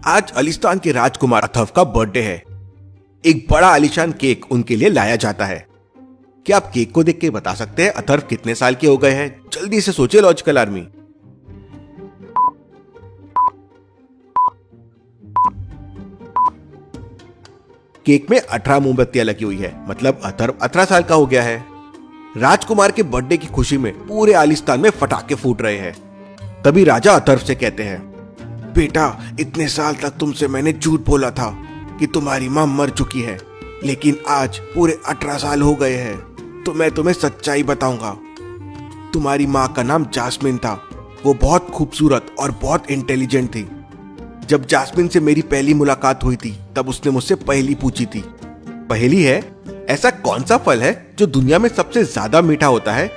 आज अलिस्तान के राजकुमार अथर्व का बर्थडे है। एक बड़ा आलीशान केक उनके लिए लाया जाता है। क्या आप केक को देख के बता सकते हैं अथर्व कितने साल के हो गए हैं? जल्दी से सोचिए लॉजिकल आर्मी। केक में 18 मोमबत्तियां लगी हुई है, मतलब अथर्व 18 साल का हो गया है। राजकुमार के बर्थडे की खुशी में पूरे आलिस्तान में पटाखे फूट रहे हैं। तभी राजा अथर्व से कहते हैं, बेटा, इतने साल तक तुमसे मैंने झूठ बोला था कि तुम्हारी मां मर चुकी है, लेकिन आज पूरे 18 साल हो गए हैं तो मैं तुम्हें सच्चाई बताऊंगा। तुम्हारी मां का नाम जास्मिन था। वो बहुत खूबसूरत और बहुत इंटेलिजेंट थी। जब जास्मिन से मेरी पहली मुलाकात हुई थी तब उसने मुझसे पहेली पूछी थी। पहेली है, ऐसा कौन सा फल है जो दुनिया में सबसे ज्यादा मीठा होता है?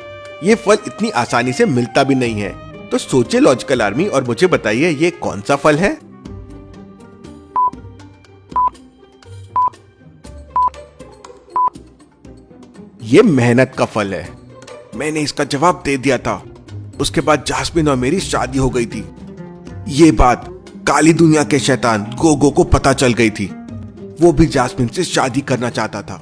ये फल इतनी आसानी से मिलता भी नहीं है। तो सोचिए लॉजिकल आर्मी और मुझे बताइए ये कौन सा फल है? ये मेहनत का फल है। मैंने इसका जवाब दे दिया था। उसके बाद जास्मिन और मेरी शादी हो गई थी। ये बात काली दुनिया के शैतान गोगो को पता चल गई थी। वो भी जास्मिन से शादी करना चाहता था।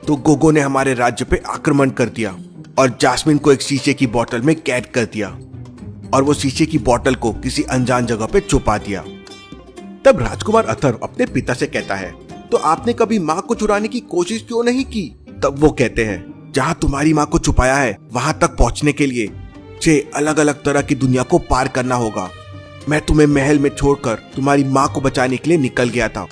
तो गोगो ने हमारे राज्य पे आक्रमण कर दिया और जास्मिन को एक शीशे की बोतल में कैद कर दिया और वो शीशे की बोतल को किसी अनजान जगह पे छुपा दिया। तब राजकुमार अथर्व अपने पिता से कहता है, तो आपने कभी माँ को चुराने की कोशिश क्यों नहीं की? तब वो कहते हैं, जहाँ तुम्हारी माँ को छुपाया है वहां तक पहुंचने के लिए 6 अलग अलग तरह की दुनिया को पार करना होगा। मैं तुम्हें महल में छोड़कर तुम्हारी माँ को बचाने के लिए निकल गया था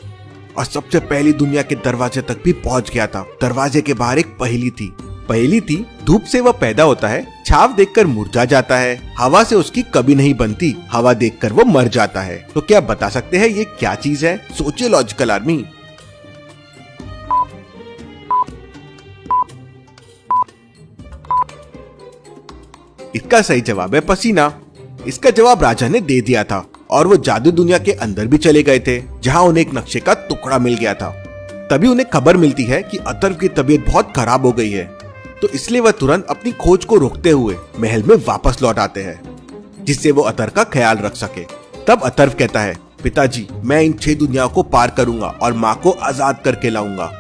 और सबसे पहली दुनिया के दरवाजे तक भी पहुंच गया था। दरवाजे के बाहर एक पहेली थी। धूप से वह पैदा होता है, छाव देखकर मुरझा जाता है, हवा से उसकी कभी नहीं बनती, हवा देखकर वो मर जाता है। तो क्या बता सकते हैं ये क्या चीज है? सोचिए लॉजिकल आर्मी। इसका सही जवाब है पसीना। इसका जवाब राजा ने दे दिया था और वो जादू दुनिया के अंदर भी चले गए थे, जहां उन्हें एक नक्शे का टुकड़ा मिल गया था। तभी उन्हें खबर मिलती है कि अथर्व की तबीयत बहुत खराब हो गई है, तो इसलिए वह तुरंत अपनी खोज को रोकते हुए महल में वापस लौट आते हैं, जिससे वो अथर्व का ख्याल रख सके। तब अथर्व कहता है, पिताजी, मैं इन 6 दुनियाओं को पार करूंगा और माँ को आजाद करके लाऊंगा।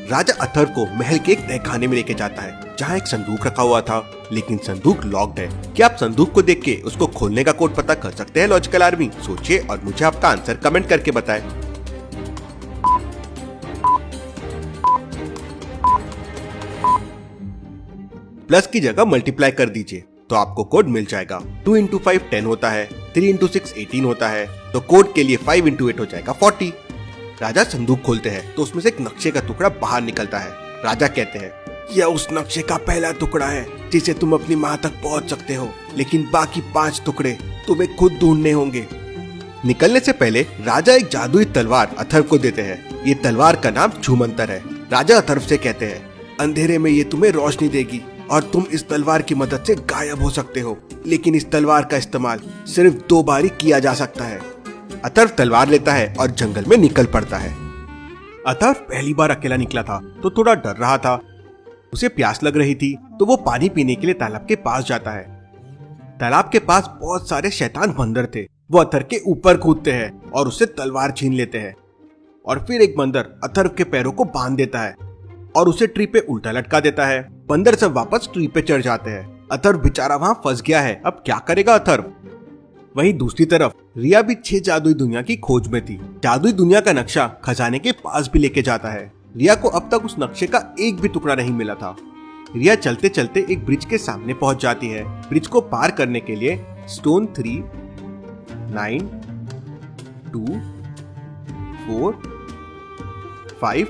राजा अथर्व को महल के एक तहखाने में लेके जाता है, जहाँ एक संदूक रखा हुआ था, लेकिन संदूक लॉक्ड है। क्या आप संदूक को देख के उसको खोलने का कोड पता कर सकते हैं लॉजिकल आर्मी? सोचिए और मुझे आपका आंसर कमेंट करके बताएं। प्लस की जगह मल्टीप्लाई कर दीजिए तो आपको कोड मिल जाएगा। 2 × 5 10 होता है, 3 × 6 18 होता है, तो कोड के लिए 5 × 8 हो जाएगा 40। राजा संदूक खोलते हैं तो उसमें से एक नक्शे का टुकड़ा बाहर निकलता है। राजा कहते हैं, यह उस नक्शे का पहला टुकड़ा है जिसे तुम अपनी माँ तक पहुँच सकते हो, लेकिन बाकी 5 टुकड़े तुम्हें खुद ढूंढने होंगे। निकलने से पहले राजा एक जादुई तलवार अथर्व को देते हैं। ये तलवार का नाम छूमंतर है। राजा अथर्व से कहते हैं, अंधेरे में ये तुम्हें रोशनी देगी और तुम इस तलवार की मदद से गायब हो सकते हो, लेकिन इस तलवार का इस्तेमाल सिर्फ 2 बार ही किया जा सकता है। अथर्व तलवार लेता है और जंगल में निकल पड़ता है। अथर्व पहली बार अकेला निकला था तो थोड़ा डर रहा था। उसे प्यास लग रही थी तो वो पानी पीने के लिए तालाब के पास जाता है। तालाब के पास बहुत सारे शैतान बंदर थे। वो अथर्व के ऊपर कूदते हैं और उससे तलवार छीन लेते हैं, और फिर एक बंदर अथर्व के पैरों को बांध देता है और उसे ट्री पे उल्टा लटका देता है। बंदर सब वापस ट्री पे चढ़ जाते हैं। अथर्व बेचारा वहां फंस गया है। अब क्या करेगा अथर्व? वहीं दूसरी तरफ रिया भी 6 जादुई दुनिया की खोज में थी। जादुई दुनिया का नक्शा खजाने के पास भी लेके जाता है। रिया को अब तक उस नक्शे का एक भी टुकड़ा नहीं मिला था। रिया चलते चलते एक ब्रिज के सामने पहुंच जाती है। ब्रिज को पार करने के लिए स्टोन 3, 9, 2, 4, 5,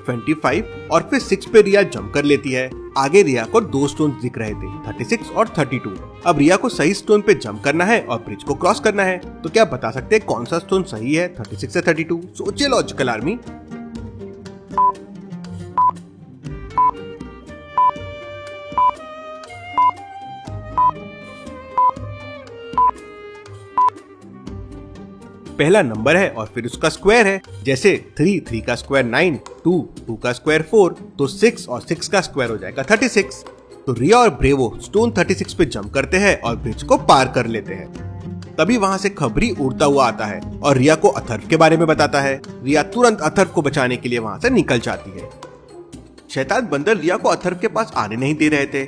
25 और फिर 6 पे रिया जंप कर लेती है। आगे रिया को 2 स्टोन दिख रहे थे, 36 और 32। अब रिया को सही स्टोन पे जंप करना है और ब्रिज को क्रॉस करना है। तो क्या बता सकते हैं कौन सा स्टोन सही है, 36 या 32? सोचिए लॉजिकल आर्मी। पहला नंबर है और फिर उसका स्क्वायर है। जैसे 3 का स्क्वायर 9, 2 का स्क्वायर 4, तो 6 और 6 का स्क्वायर हो जाएगा 36। तो रिया और ब्रेवो स्टोन 36 पे जंप करते हैं और ब्रिज को पार कर लेते हैं। तभी वहाँ से खबरी उड़ता हुआ आता है और रिया को अथर्व के बारे में बताता है। रिया तुरंत अथर्व को बचाने के लिए वहाँ से निकल जाती है। शैतान बंदर रिया को अथर्व के पास आने नहीं दे रहे थे।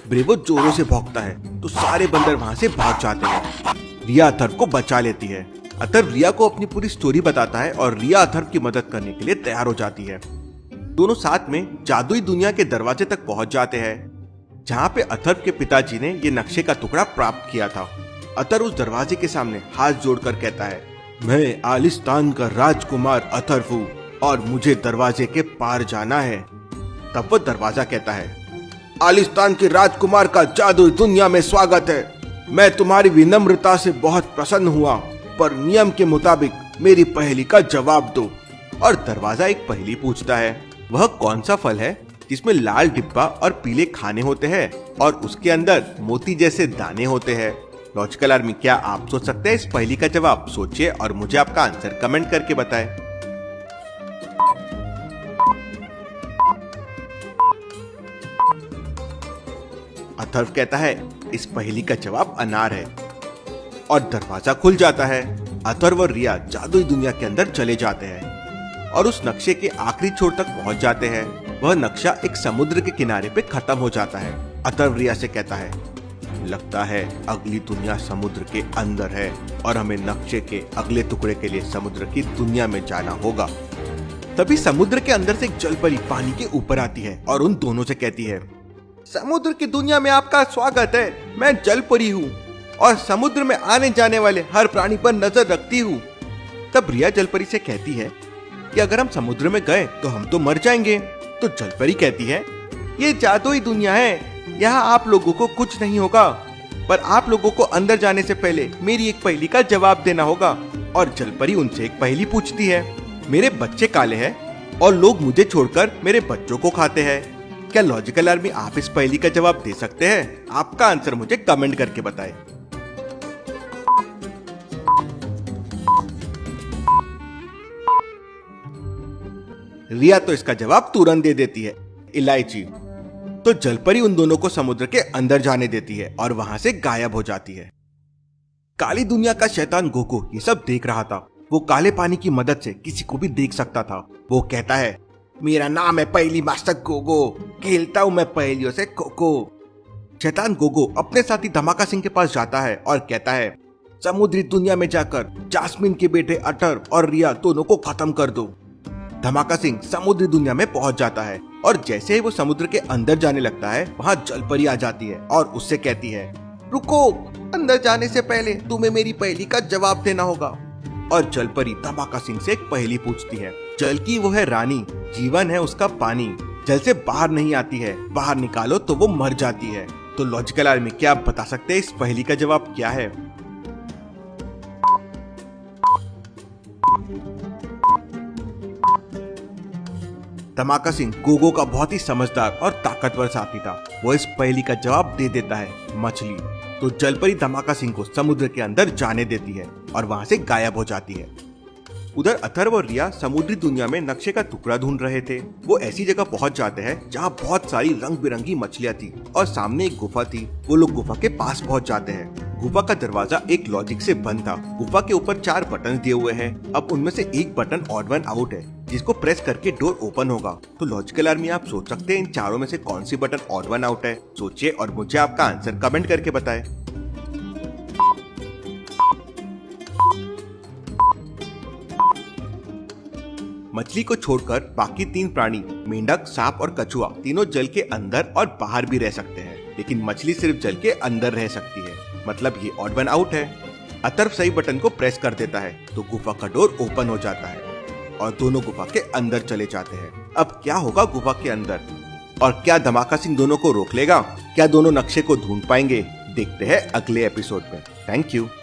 ब्रेवो जोरों से भौंकता है तो सारे बंदर वहाँ से भाग जाते हैं। रिया अथर्व को बचा लेती है। अथर्व रिया को अपनी पूरी स्टोरी बताता है और रिया अथर्व की मदद करने के लिए तैयार हो जाती है। दोनों साथ में जादुई दुनिया के दरवाजे तक पहुंच जाते हैं, जहाँ पे अथर्व के पिताजी ने ये नक्शे का टुकड़ा प्राप्त किया था। अथर्व उस दरवाजे के सामने हाथ जोड़कर कहता है, मैं आलिस्तान का राजकुमार अथर्व हूँ और मुझे दरवाजे के पार जाना है। तब वो दरवाजा कहता है, आलिस्तान के राजकुमार का जादुई दुनिया में स्वागत है। मैं तुम्हारी विनम्रता से बहुत प्रसन्न हुआ, पर नियम के मुताबिक मेरी पहेली का जवाब दो। और दरवाजा एक पहेली पूछता है, वह कौन सा फल है जिसमें लाल डिब्बा और पीले खाने होते हैं और उसके अंदर मोती जैसे दाने होते हैं। लॉजिकल आर्मी, क्या आप सोच सकते हैं इस पहेली का जवाब? सोचिए और मुझे आपका आंसर कमेंट करके बताएं। अथर्व कहता है, इस पहेली का जवाब अनार है और दरवाजा खुल जाता है। अथर्व और रिया जादुई दुनिया के अंदर चले जाते हैं और उस नक्शे के आखिरी छोर तक पहुंच जाते हैं। वह नक्शा एक समुद्र के किनारे पे खत्म हो जाता है। अथर्व रिया से कहता है, लगता है अगली दुनिया समुद्र के अंदर है और हमें नक्शे के अगले टुकड़े के लिए समुद्र की दुनिया में जाना होगा। तभी समुद्र के अंदर से एक जलपरी पानी के ऊपर आती है और उन दोनों से कहती है, समुद्र की दुनिया में आपका स्वागत है। मैं जलपरी हूँ और समुद्र में आने जाने वाले हर प्राणी पर नजर रखती हूँ। तब रिया जलपरी से कहती है कि अगर हम समुद्र में गए तो हम तो मर जाएंगे। तो जलपरी कहती है, ये जादुई दुनिया है, यहाँ आप लोगों को कुछ नहीं होगा, पर आप लोगों को अंदर जाने से पहले मेरी एक पहेली का जवाब देना होगा। और जलपरी उनसे एक पहेली पूछती है, मेरे बच्चे काले हैं और लोग मुझे छोड़कर मेरे बच्चों को खाते हैं। क्या लॉजिकल आर्मी आप इस पहेली का जवाब दे सकते हैं? आपका आंसर मुझे कमेंट करके बताएं। रिया तो इसका जवाब तुरंत दे देती है, इलायची। तो जलपरी उन दोनों को समुद्र के अंदर जाने देती है और वहां से गायब हो जाती है। काली दुनिया का शैतान गोगो ये सब देख रहा था। वो काले पानी की मदद से किसी को भी देख सकता था। वो कहता है, मेरा नाम है पहेली मास्टर गोगो, खेलता हूं मैं पहेलियों से खो-खो। शैतान गोगो अपने साथी धमाका सिंह के पास जाता है और कहता है, समुद्री दुनिया में जाकर जास्मिन के बेटे अटर्व और रिया दोनों को खत्म कर दो। धमाका सिंह समुद्री दुनिया में पहुंच जाता है और जैसे ही वो समुद्र के अंदर जाने लगता है, वहाँ जलपरी आ जाती है और उससे कहती है, रुको, अंदर जाने से पहले तुम्हें मेरी पहेली का जवाब देना होगा। और जलपरी धमाका सिंह से एक पहेली पूछती है। जल की वो है रानी, जीवन है उसका पानी, जल से बाहर नहीं आती है, बाहर निकालो तो वो मर जाती है। तो लॉजिकल आर्मी, क्या आप बता सकते हैं इस पहेली का जवाब क्या है? धमाका सिंह गोगो का बहुत ही समझदार और ताकतवर साथी था। वो इस पहेली का जवाब दे देता है, मछली। तो जलपरी धमाका सिंह को समुद्र के अंदर जाने देती है और वहां से गायब हो जाती है। उधर अथर्व और रिया समुद्री दुनिया में नक्शे का टुकड़ा ढूंढ रहे थे। वो ऐसी जगह पहुंच जाते हैं जहां बहुत सारी रंग बिरंगी मछलियां थी और सामने एक गुफा थी। वो लोग गुफा के पास पहुंच जाते हैं। गुफा का दरवाजा एक लॉजिक से बंद था। गुफा के ऊपर 4 बटन दिए हुए हैं। अब उनमें से एक बटन ऑड वन आउट है, जिसको प्रेस करके डोर ओपन होगा। तो लॉजिकल आर्मी, आप सोच सकते हैं इन चारों में से कौन सी बटन ऑड वन आउट है? सोचिए और मुझे आपका आंसर कमेंट करके बताएं। मछली को छोड़कर बाकी 3 प्राणी, मेंढक, सांप और कछुआ, तीनों जल के अंदर और बाहर भी रह सकते हैं, लेकिन मछली सिर्फ जल के अंदर रह सकती है। मतलब ये ऑड वन आउट है। अथर्व सही बटन को प्रेस कर देता है तो गुफा का डोर ओपन हो जाता है और दोनों गुफा के अंदर चले जाते हैं। अब क्या होगा गुफा के अंदर, और क्या धमाका सिंह दोनों को रोक लेगा? क्या दोनों नक्शे को ढूंढ पाएंगे? देखते हैं अगले एपिसोड में। Thank you.